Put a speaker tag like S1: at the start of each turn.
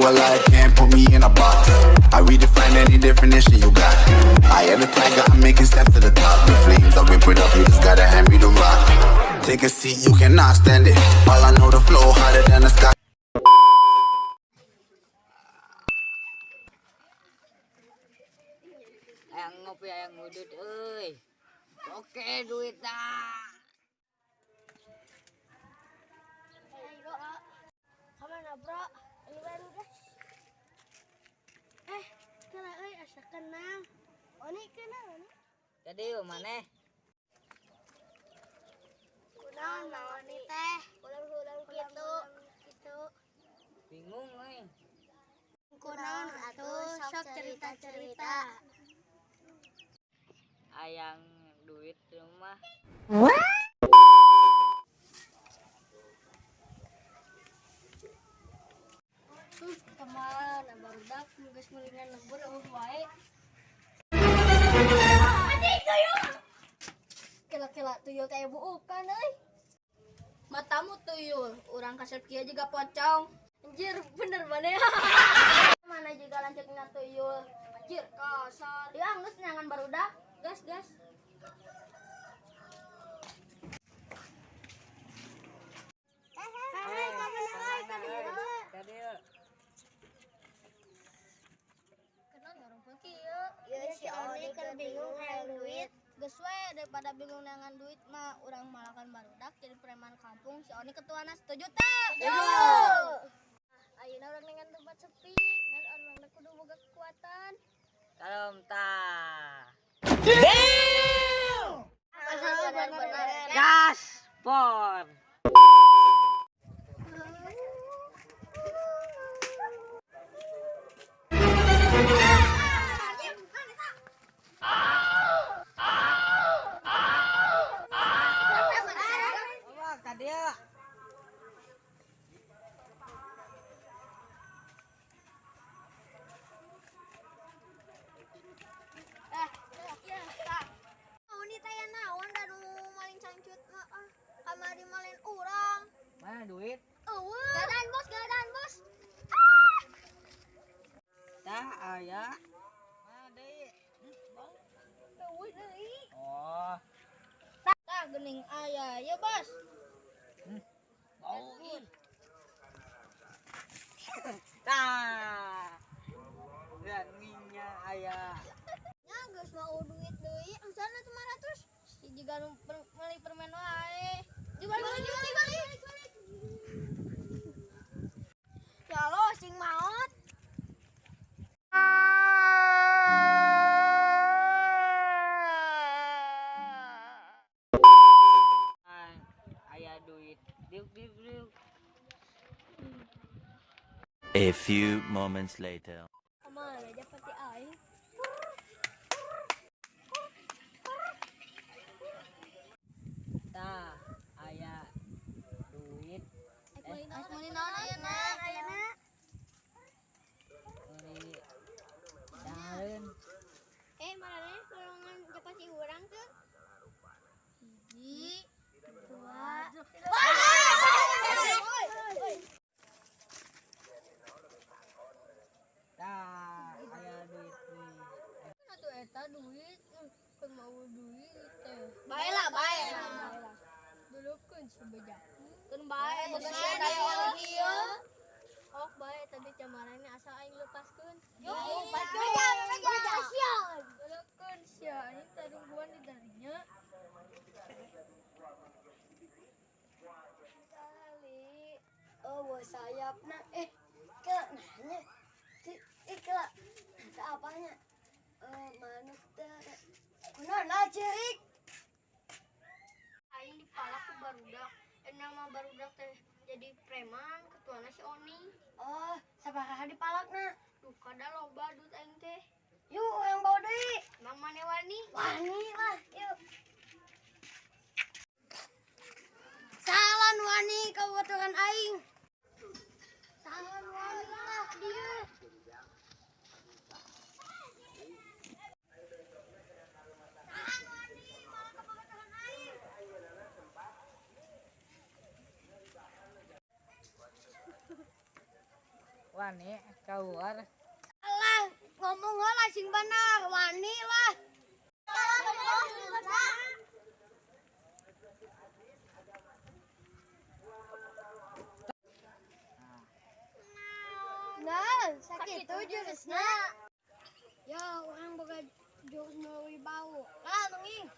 S1: alive, can't put me in a box. I redefine any definition you got. I am the tiger, I'm making steps to the top. The flames, I whip it up, you just gotta hand me the rock. Take a seat, you cannot stand it. All I know, the flow harder than the sky.
S2: Ayang ngopi, ayang ngudut, euy. Oke, duit dah.
S3: Kemana bro? Ini baru dah. Kena asa kenal. Oni kenal oni.
S2: Jadi mana?
S3: Kunaon naon ni teh? Ulang-ulang gitu.
S2: Bingung euy.
S3: Kunaon atuh sok cerita-cerita.
S2: Ayang duit di rumah.
S3: Kemana barudak geus meulingan lembur wae. Kela-kela tuyul kayak buukan euy. Matamu tuyul, urang kasep kieu juga pocong. Anjir, bener mana ya? Mana juga lanjutnya tuyul. Anjir, kasar. Ya, geus nyangan barudak. Gas. Si Oni kan bingung hayang duit. Geus we daripada bingung nangan duit mah urang malakan barudak jadi preman kampung. Si Oni ketuana setuju teh? Setuju. Ayeuna urang nangan tempat sepi, ngan urang kudu boga kekuatan.
S2: Kalem tah.
S3: Gas.
S2: Gaspor. Dia
S3: Oni teh naon da nu maling cancut kamari malen urang.
S2: mana duit?
S3: Eueuh. Gadan bos.
S2: Tah aya. Mana deui?
S3: Eueuh deui.
S2: Oh,
S3: Tah geuning aya ya bos.
S2: bau ih. Tah. Dan minyak aya.
S3: Ya geus mau duit deui, angsana 500. Si jiga nu meuli permen wae. Dibalik. Ya lo sing maot.
S2: Aya duit. Diuk.
S4: A few moments later.
S3: Kemana aja pati aing.
S2: Tah aya duit.
S3: Muni naon ayeuna?
S2: Meuli dahareun.
S3: Marane golongan japati urang teh. Hiji, dua.
S2: Tah aya duit deui.
S3: Atuh eta duit, keur mau duit teh. Bae lah. Dulukeun sebeja. Keun bae geus aya orang ieu. Ok bae tadi camarane asa aing lepaskeun. Yo, lepaskeun. Dulukeun sia ini tadungguan di darinya. Kali sayapna ke nanya. Ikla. Apanya? Manuk teh. Kunaon cerik? Aing dipalak ku barudak. Nama barudak teh jadi preman, ketuana si Oni. Oh, sabaraha dipalakna? Duh, kada loba dut aing teh. Yuk, yang bawa deui. Mang mane wani? Wani lah, yuk. Salan wani kabutuhan aing. Salan wani lah dia.
S2: Wani keluar.
S3: Alah, ngomong lah sing benar, wani lah. Nah, sakit itu jurusnya. Ya, orang boga jurus melalui bau. Ah, nunging.